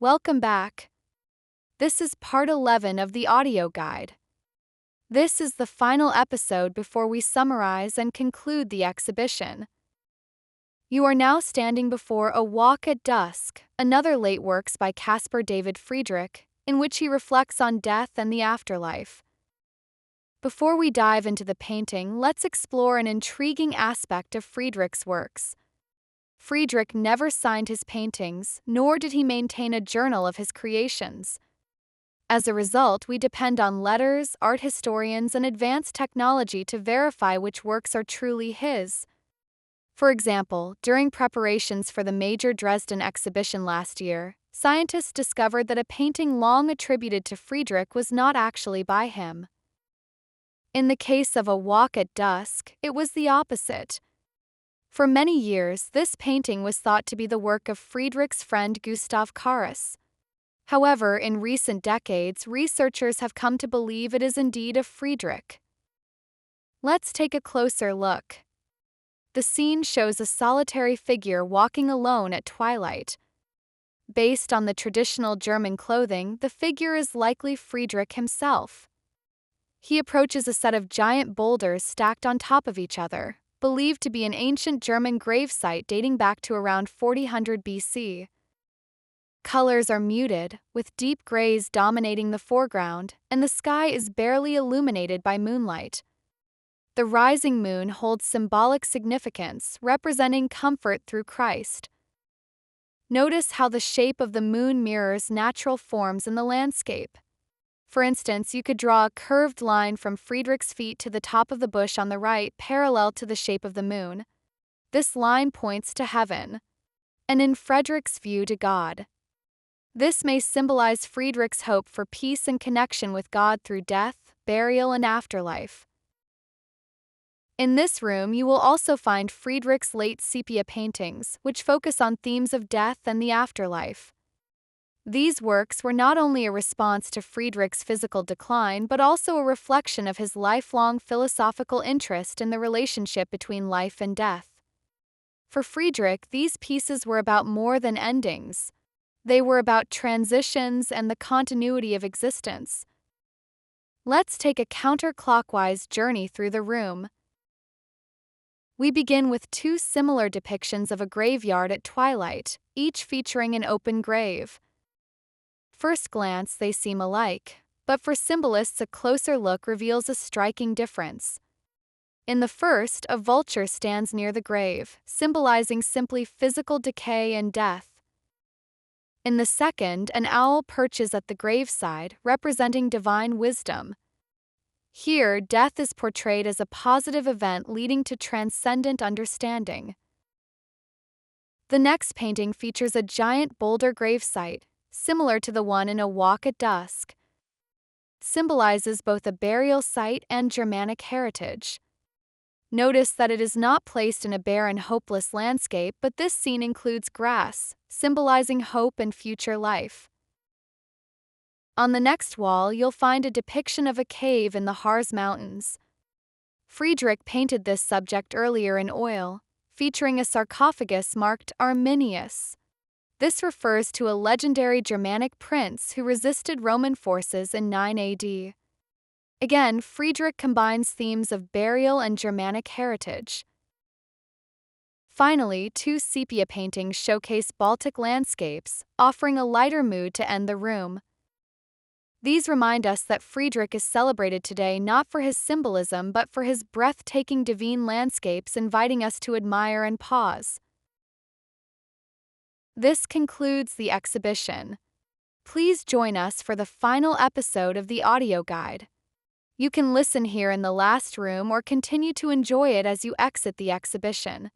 Welcome back. This is part 11 of the audio guide. This is the final episode before we summarize and conclude the exhibition. You are now standing before A Walk at Dusk, another late works by Caspar David Friedrich, in which he reflects on death and the afterlife. Before we dive into the painting, let's explore an intriguing aspect of Friedrich's works. Friedrich never signed his paintings, nor did he maintain a journal of his creations. As a result, we depend on letters, art historians, and advanced technology to verify which works are truly his. For example, during preparations for the major Dresden exhibition last year, scientists discovered that a painting long attributed to Friedrich was not actually by him. In the case of A Walk at Dusk, it was the opposite. For many years, this painting was thought to be the work of Friedrich's friend Gustav Caras. However, in recent decades, researchers have come to believe it is indeed of Friedrich. Let's take a closer look. The scene shows a solitary figure walking alone at twilight. Based on the traditional German clothing, the figure is likely Friedrich himself. He approaches a set of giant boulders stacked on top of each other, believed to be an ancient German gravesite dating back to around 4000 BC. Colors are muted, with deep grays dominating the foreground, and the sky is barely illuminated by moonlight. The rising moon holds symbolic significance, representing comfort through Christ. Notice how the shape of the moon mirrors natural forms in the landscape. For instance, you could draw a curved line from Friedrich's feet to the top of the bush on the right, parallel to the shape of the moon. This line points to heaven, and in Friedrich's view to God. This may symbolize Friedrich's hope for peace and connection with God through death, burial, and afterlife. In this room, you will also find Friedrich's late sepia paintings, which focus on themes of death and the afterlife. These works were not only a response to Friedrich's physical decline but also a reflection of his lifelong philosophical interest in the relationship between life and death. For Friedrich, these pieces were about more than endings. They were about transitions and the continuity of existence. Let's take a counterclockwise journey through the room. We begin with two similar depictions of a graveyard at twilight, each featuring an open grave. First glance, they seem alike, but for symbolists, a closer look reveals a striking difference. In the first, a vulture stands near the grave, symbolizing simply physical decay and death. In the second, an owl perches at the graveside, representing divine wisdom. Here, death is portrayed as a positive event leading to transcendent understanding. The next painting features a giant boulder gravesite, similar to the one in A Walk at Dusk. It symbolizes both a burial site and Germanic heritage. Notice that it is not placed in a barren, hopeless landscape, but this scene includes grass, symbolizing hope and future life. On the next wall, you'll find a depiction of a cave in the Harz Mountains. Friedrich painted this subject earlier in oil, featuring a sarcophagus marked Arminius. This refers to a legendary Germanic prince who resisted Roman forces in 9 AD. Again, Friedrich combines themes of burial and Germanic heritage. Finally, two sepia paintings showcase Baltic landscapes, offering a lighter mood to end the room. These remind us that Friedrich is celebrated today not for his symbolism but for his breathtaking divine landscapes, inviting us to admire and pause. This concludes the exhibition. Please join us for the final episode of the audio guide. You can listen here in the last room or continue to enjoy it as you exit the exhibition.